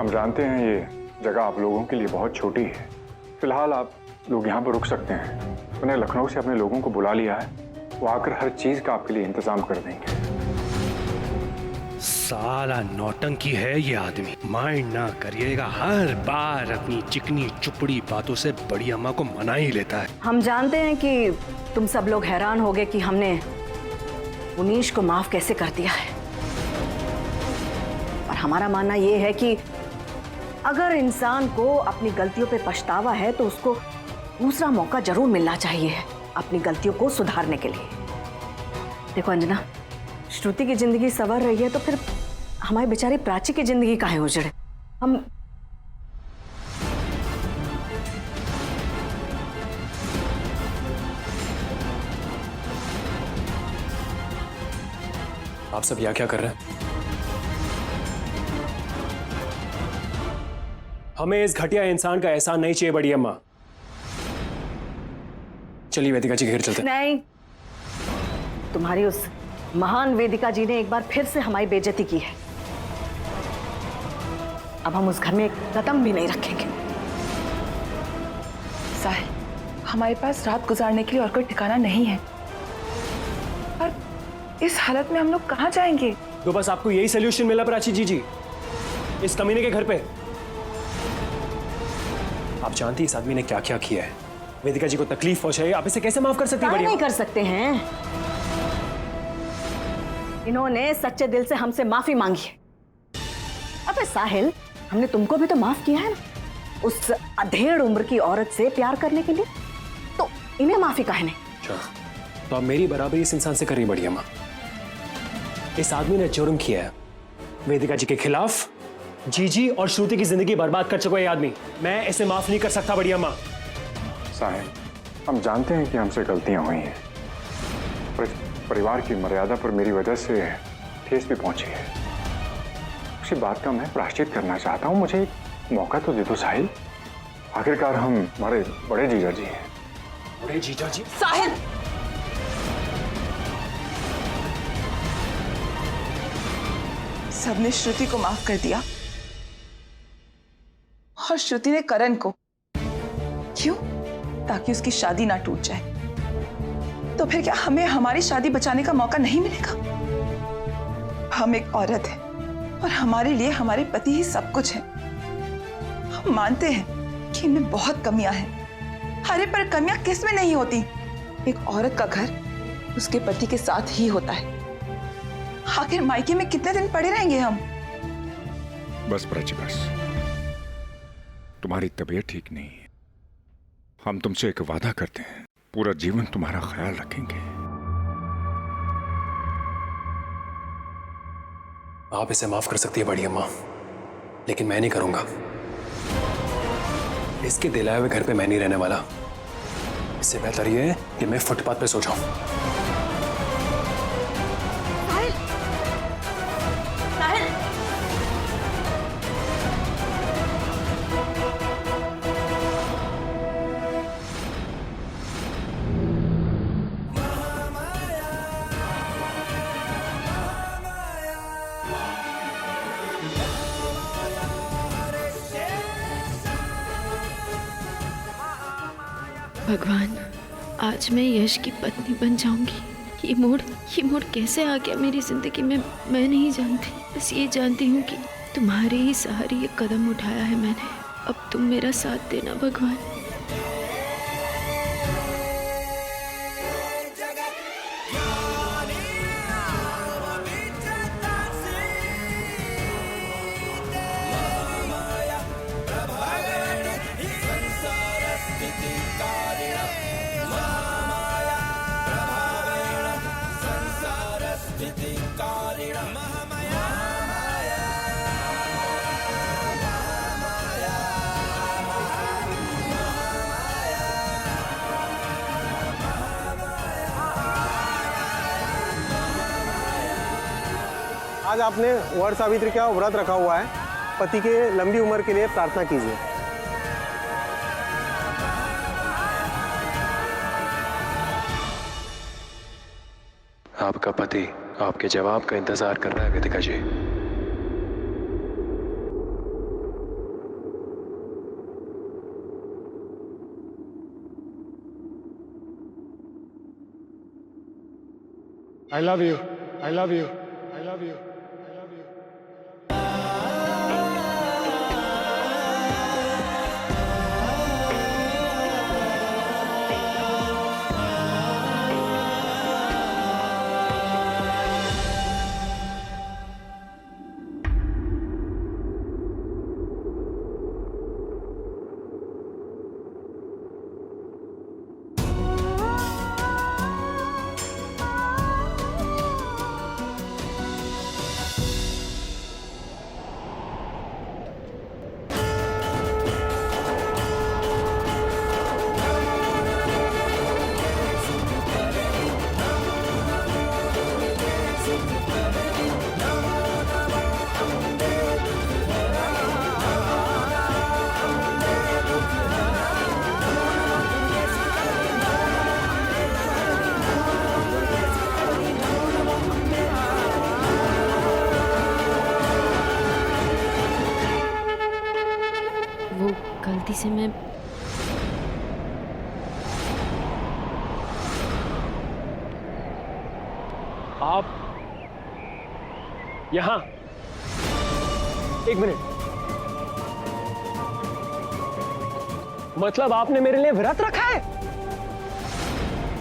हम जानते हैं ये जगह आप लोगों के लिए बहुत छोटी है। फिलहाल आप लोग यहाँ पर रुक सकते हैं। मैंने लखनऊ से अपने लोगों को बुला लिया है, वो आकर हर चीज का आपके लिए इंतजाम कर देंगे। साला नौटंकी है ये आदमी, माइंड ना करिएगा, हर बार अपनी चिकनी चुपड़ी बातों से बड़ी अम्मा को मना ही लेता है। हम जानते हैं कि तुम सब लोग हैरान होगे कि हमने मुनीश को माफ कैसे कर दिया है, पर हमारा मानना यह है कि अगर इंसान को अपनी गलतियों पे पछतावा है तो उसको दूसरा मौका जरूर मिलना चाहिए अपनी गलतियों को सुधारने के लिए। देखो अंजना, श्रुति की जिंदगी संवर रही है तो फिर हमारी बेचारी प्राची की जिंदगी काहे उजड़े। हम आप सब यहाँ क्या कर रहे हैं? हमें इस घटिया इंसान का एहसान नहीं चाहिए बड़ी अम्मा। चलिए वेदिका जी के घर चलते हैं। नहीं, तुम्हारी उस महान वेदिका जी ने एक बार फिर से हमारी बेइज्जती की है। अब हम उस घर में एक कदम भी नहीं रखेंगे। साहिल, हमारे पास रात गुजारने के लिए और कोई ठिकाना नहीं है, और इस हालत में हम लोग कहाँ जाएंगे? तो बस आपको यही सोल्यूशन मिला प्राची जी, इस कमीने के घर पे। आप जानती इस आदमी ने क्या क्या किया है, वेदिका जी को तकलीफ पहुंचाई, आप इसे कैसे माफ कर सकती हैं? नहीं कर सकते हैं। इन्होंने सच्चे दिल से हमसे माफी मांगी है। अबे साहिल, हमने तुमको भी तो माफ किया है ना उस अधेड़ उम्र की औरत से प्यार करने के लिए, तो इन्हें माफी काहे नहीं? अच्छा, तो आप मेरी बराबरी इस इंसान से करिए बड़ी अम्मा। इस आदमी ने जुर्म किया है, वेदिका जी के खिलाफ जीजी और श्रुति की जिंदगी बर्बाद कर चुका है ये आदमी। मैं इसे माफ नहीं कर सकता बड़ी अम्मा। साहिल, हम जानते हैं कि हमसे गलतियां हुई हैं, पर परिवार की मर्यादा पर मेरी वजह से ठेस भी पहुंची है। उसी बात का मैं प्रायश्चित करना चाहता हूं। मुझे एक मौका तो दे दो साहिल। आखिरकार हम हमारे बड़े जीजा जी हैं। बड़े जीजा जी? साहिल, सबने श्रुति को माफ कर दिया और श्रुति ने करण को। क्यों? ताकि उसकी शादी ना टूट जाए। तो फिर क्या हमें हमारी शादी बचाने का मौका नहीं मिलेगा? हम एक औरत हैं और हमारे लिए हमारे पति ही सब कुछ है। हम मानते हैं कि इनमें बहुत कमियां हैं। अरे पर कमियां किस में नहीं होती? एक औरत का घर उसके पति के साथ ही होता है। आखिर मायके में कितने दिन पड़े रहेंगे हम? बस प्राची, बस। तुम्हारी तबीयत ठीक नहीं है। हम तुमसे एक वादा करते हैं, पूरा जीवन तुम्हारा ख्याल रखेंगे। आप इसे माफ कर सकती है बड़ी अम्मा, लेकिन मैं नहीं करूंगा। इसके दिलाए हुए घर पे मैं नहीं रहने वाला। इससे बेहतर ये है कि मैं फुटपाथ पे सो जाऊं। भगवान, आज मैं यश की पत्नी बन जाऊंगी। ये मोड़ कैसे आ गया मेरी जिंदगी में मैं नहीं जानती। बस ये जानती हूँ कि तुम्हारे ही सहारे ये कदम उठाया है मैंने। अब तुम मेरा साथ देना भगवान। आज आपने वर सावित्री का व्रत रखा हुआ है। पति के लंबी उम्र के लिए प्रार्थना कीजिए। आपका पति आपके जवाब का इंतजार कर रहा है वेदिका जी। I love you. I love you. I love you. I love you. वो गलती से मैं आप यहां, एक मिनट। मतलब आपने मेरे लिए व्रत रखा है?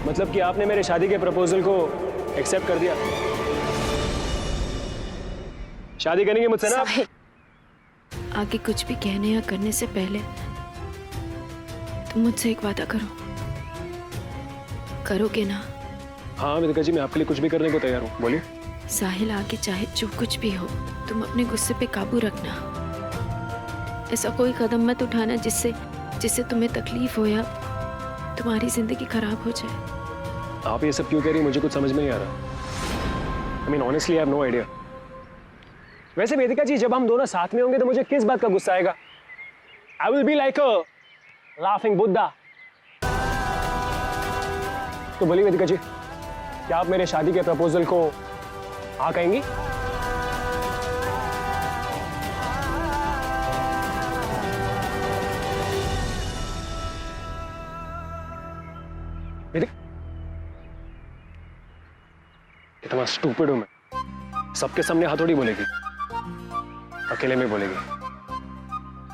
मतलब कि आपने मेरे शादी के प्रपोजल को एक्सेप्ट कर दिया? शादी करेंगे मुझसे ना आप? साहिल, आगे कुछ भी कहने या करने से पहले तुम मुझसे एक वादा करो, करोगे ना? हाँ वेदिका जी, मैं आपके लिए कुछ भी करने को तैयार हूँ, बोलिए। साहिल, आगे चाहे जो कुछ भी हो, तुम अपने गुस्से पे काबू रखना। ऐसा कोई कदम मत उठाना जिससे तुम्हें तकलीफ हो या तुम्हारी जिंदगी खराब हो जाए। आप ये सब क्यों कह रही हैं? मुझे कुछ समझ में नहीं आ रहा। I mean honestly, I have no idea. वैसे वेदिका जी, जब हम दोनों साथ में होंगे तो मुझे किस बात का गुस्सा आएगा? I will be like a laughing Buddha. तो बोलिए वेदिका जी, क्या आप मेरे शादी के प्रपोजल को हाँ कहेंगी? इतना स्टूपिड हूं मैं, सबके सामने हथौड़ी बोलेगी, अकेले में बोलेगी।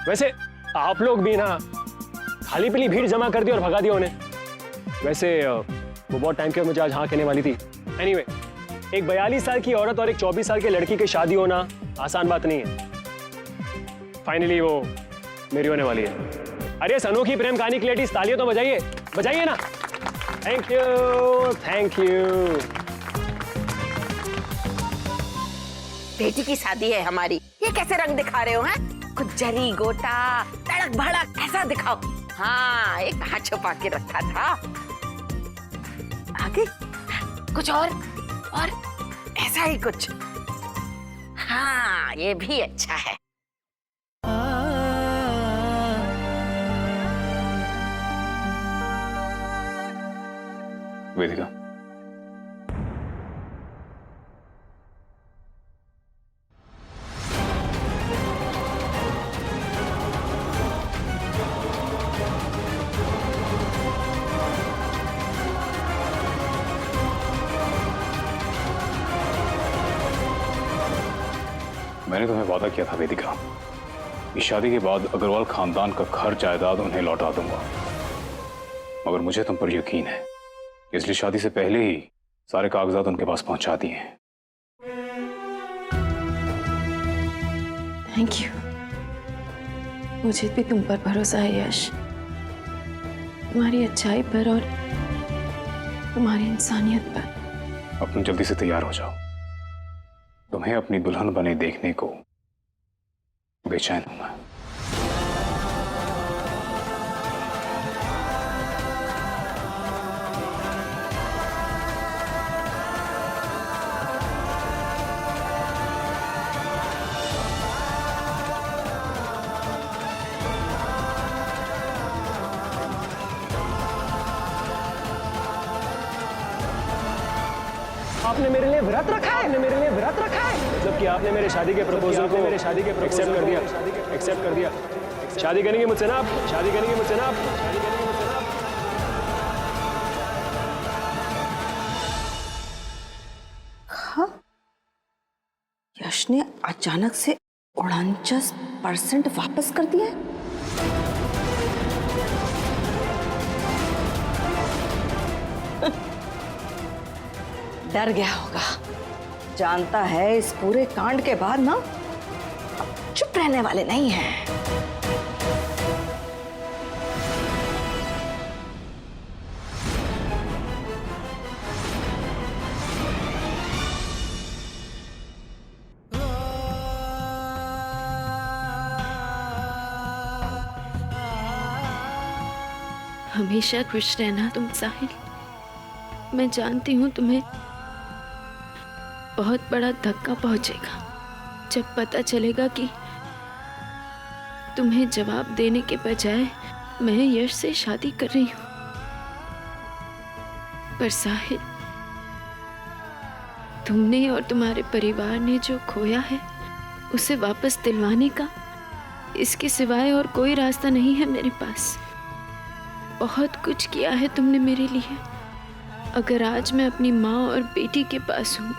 वैसे आप लोग भी ना खाली पीली भीड़ जमा कर दी और भगा दिया उन्हें। वैसे वो बहुत टाइम के मुझे आज हाँ कहने वाली थी। एनीवे, एक 42 साल की औरत और एक 24 साल के लड़की की शादी होना आसान बात नहीं है। फाइनली वो मेरी होने वाली है। अरे इस अनोखी प्रेम कहानी के लिए तालियां तो बजाइए, बजाइए ना। Thank you, thank you. बेटी की शादी है हमारी, ये कैसे रंग दिखा रहे हो हैं? कुछ जरी गोटा तड़क भड़क ऐसा दिखाओ। हाँ, एक हाथ छुपा के रखा था। आगे कुछ और ऐसा ही कुछ। हाँ, ये भी अच्छा है। वेदिका, मैंने तुम्हें वादा किया था वेदिका, इस शादी के बाद अग्रवाल खानदान का घर जायदाद उन्हें लौटा दूंगा। मगर मुझे तुम पर यकीन है, इसलिए शादी से पहले ही सारे कागजात उनके पास पहुंचा दिए हैं। Thank you. मुझे भी तुम पर भरोसा है यश, तुम्हारी अच्छाई पर और तुम्हारी इंसानियत पर। अब तुम जल्दी से तैयार हो जाओ, तुम्हें अपनी दुल्हन बने देखने को बेचैन हूं मैं। आपने मेरे लिए व्रत रखा है? आपने मेरे लिए व्रत रखा है? मतलब कि आपने मेरे शादी के प्रपोजल को एक्सेप्ट कर दिया, एक्सेप्ट कर दिया। शादी करेंगे मुझसे ना आप? शादी करेंगे मुझसे ना आप? शादी करेंगे मुझसे ना आप? यश ने अचानक से 49% वापस कर दिया है। डर गया होगा, जानता है इस पूरे कांड के बाद ना अब चुप रहने वाले नहीं हैं। हमेशा खुश रहना तुम साहिल। मैं जानती हूँ तुम्हें बहुत बड़ा धक्का पहुंचेगा जब पता चलेगा कि तुम्हें जवाब देने के बजाय मैं यश से शादी कर रही हूँ। पर साहिल, तुमने और तुम्हारे परिवार ने जो खोया है उसे वापस दिलवाने का इसके सिवाय और कोई रास्ता नहीं है मेरे पास। बहुत कुछ किया है तुमने मेरे लिए। अगर आज मैं अपनी माँ और बेटी के पास हूँ,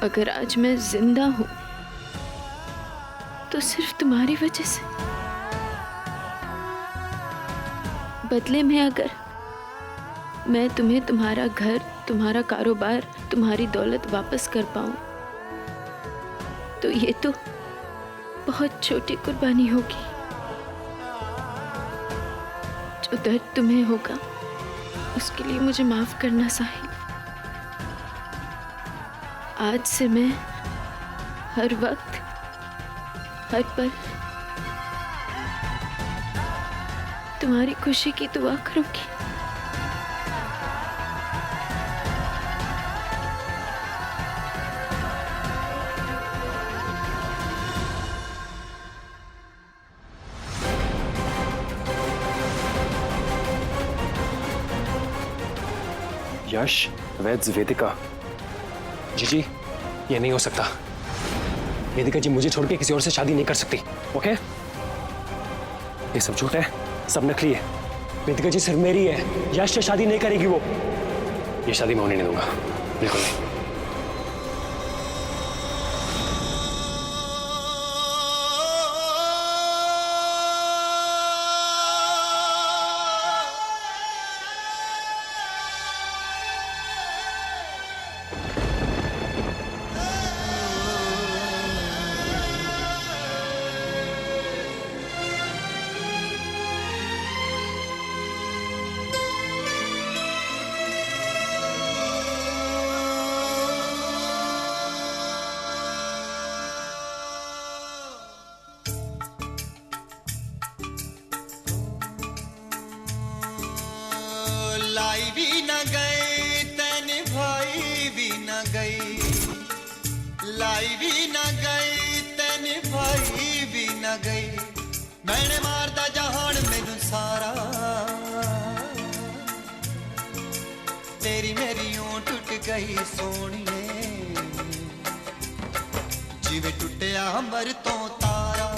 अगर आज मैं जिंदा हूँ, तो सिर्फ तुम्हारी वजह से। बदले में अगर मैं तुम्हें तुम्हारा घर, तुम्हारा कारोबार, तुम्हारी दौलत वापस कर पाऊँ, तो ये तो बहुत छोटी कुर्बानी होगी। जो दर्द तुम्हें होगा उसके लिए मुझे माफ करना साहिल। आज से मैं हर वक्त, हर पल तुम्हारी खुशी की दुआ करूंगी। यश, वैद्य, वेदिका। जी, ये नहीं हो सकता। वेदिका जी मुझे छोड़ के किसी और से शादी नहीं कर सकती। ओके? ये सब झूठ है, सब नकली है। वेदिका जी सिर्फ मेरी है, यश से शादी नहीं करेगी वो। ये शादी मैं होने नहीं दूंगा, बिल्कुल नहीं। लाई भी न गई तन भाई भी न गई, लाई भी न गई तन भाई भी न गई। मैंने मारदा जहान मैनू सारा, तेरी मेरी ऊं टूट गई सोनिए, जिवे टुटिया अंबर तो तारा।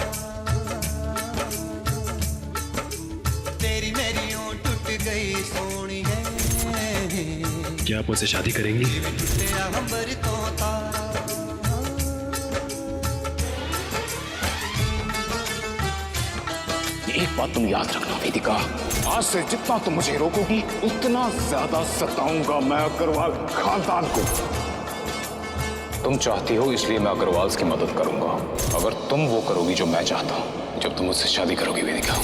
तेरी मेरी ऊं टूट गई सोनी है। क्या आप मुझसे शादी करेंगी? एक बात तुम याद रखना वेदिका, आज से जितना तुम मुझे रोकोगी उतना ज्यादा सताऊंगा मैं अग्रवाल खानदान को। तुम चाहती हो इसलिए मैं अग्रवाल की मदद करूंगा, अगर तुम वो करोगी जो मैं चाहता हूं जब तुम मुझसे शादी करोगी वेदिका।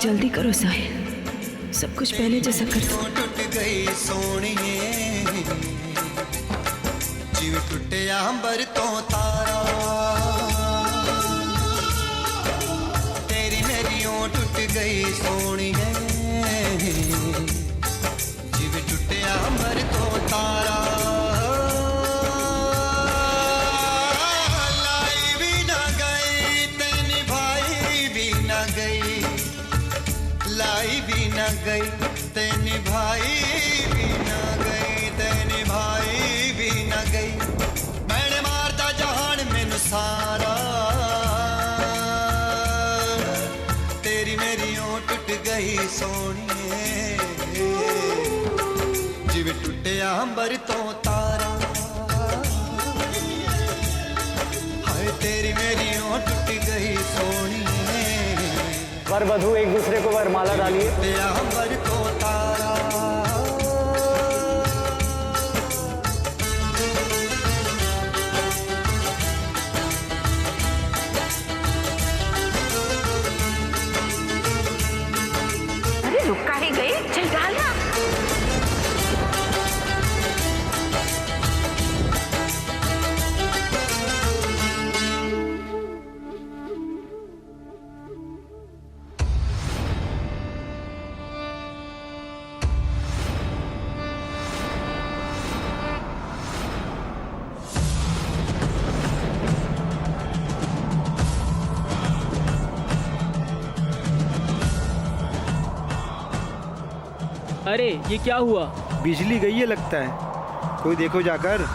जल्दी करो साहिल, सब कुछ पहले जैसा कर दो। टूट गई सोनिए, जीव टूटिया अंबर तो तारा। सारा तेरी मेरी ओं टुट गई सोनिए जिवे टुटिया अंबर तो तारा हाय तेरी मेरी ओं टुट गई सोनिए वर वधू एक दूसरे को वरमाला डालिए। टुटिया अंबर तो तारा रुका ही गई, चल डालना। अरे ये क्या हुआ? बिजली गई है लगता है, कोई देखो जाकर।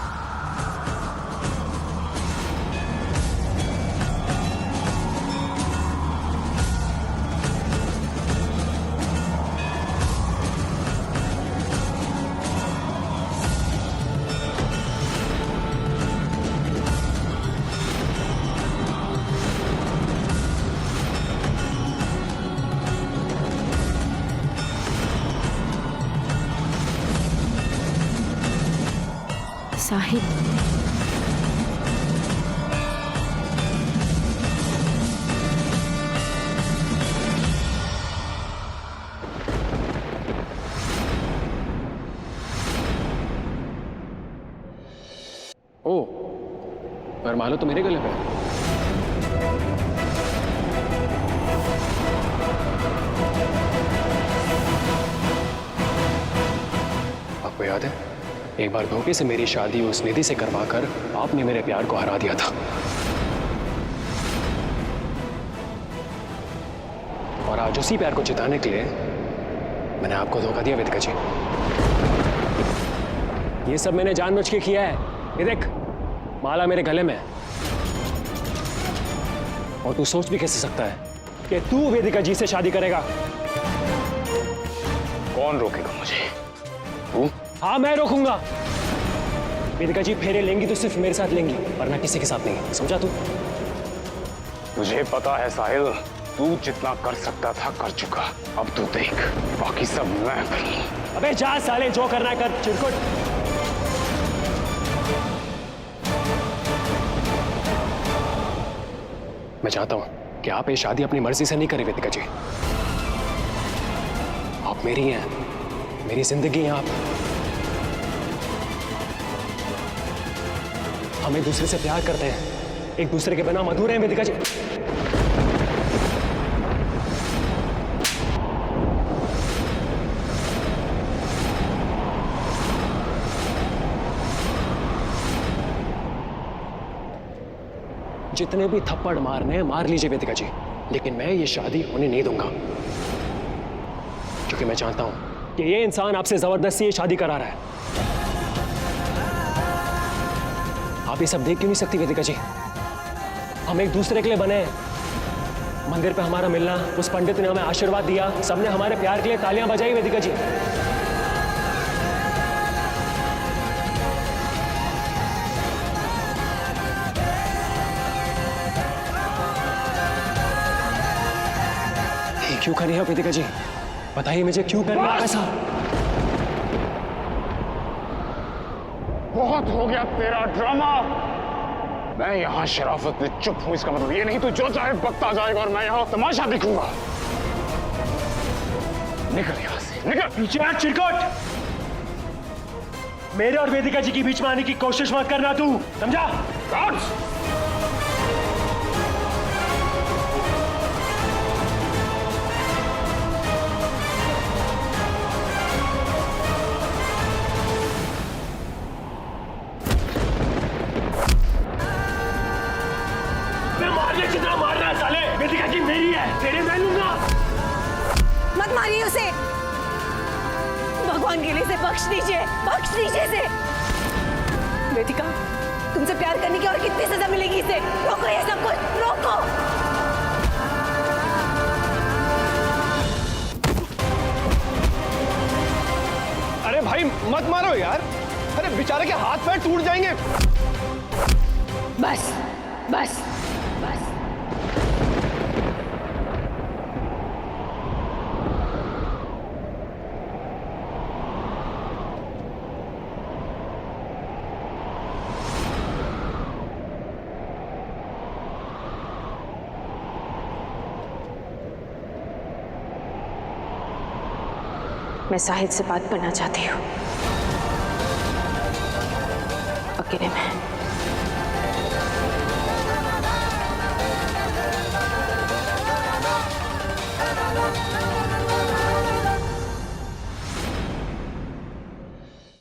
साहिब, ओ, वरमाला तो मेरे गले पे है। आपको याद है, एक बार धोखे से मेरी शादी उस निधि से करवाकर आपने मेरे प्यार को हरा दिया था। और आज उसी प्यार को जिताने के लिए मैंने आपको धोखा दिया वेदिका जी। ये सब मैंने जानबूझ के किया है। ये देख, माला मेरे गले में है। और तू सोच भी कैसे सकता है कि तू वेदिका जी से शादी करेगा? कौन रोकेगा मुझे? तू? हाँ, मैं रोकूंगा। वेदिका जी फेरे लेंगी तो सिर्फ मेरे साथ लेंगी, वरना किसी के साथ नहीं। समझा तू? तुझे पता है साहिल, तू जितना कर सकता था कर चुका। अब तू देख, बाकी सब मैं करूं। अबे जा साले, जो करना है कर, चिरकुट। मैं चाहता हूं कि आप ये शादी अपनी मर्जी से नहीं करें वेदिका जी। आप मेरी हैं, मेरी जिंदगी हैं आप। हम एक दूसरे से प्यार करते हैं, एक दूसरे के बिना मधुर हैं वेदिका जी। जितने भी थप्पड़ मारने हैं मार लीजिए वेदिका जी, लेकिन मैं ये शादी होने नहीं दूंगा। क्योंकि मैं जानता हूं कि ये इंसान आपसे जबरदस्ती ये शादी करा रहा है। आप ये सब देख क्यों नहीं सकती वेदिका जी? हम एक दूसरे के लिए बने हैं। मंदिर पे हमारा मिलना, उस पंडित ने हमें आशीर्वाद दिया, सबने हमारे प्यार के लिए तालियां बजाई वेदिका जी। ये क्यों कर रही है वेदिका जी? बताइए मुझे, क्यों कर रही है ऐसा? बहुत हो गया तेरा ड्रामा। मैं यहाँ शराफत में चुप हूं, इसका मतलब ये नहीं तू जो चाहे बकता जाएगा और मैं यहाँ तमाशा दिखूंगा। निकल यहाँ से, निकल। पीछे हट चिरकुट। मेरे और वेदिका जी के बीच में आने की कोशिश मत करना तू, समझा? जितना मारना है साले, वेदिका जी मेरी है, तेरे मैं लूंगा। मत मारिए उसे, भगवान के लिए इसे बख्श दीजिए, बख्श दीजिए इसे। वेदिका, तुमसे प्यार करने की और कितनी सजा मिलेगी इसे? टूट जाएंगे। बस बस बस। मैं साहिद से बात करना चाहती हूँ, अकेले में।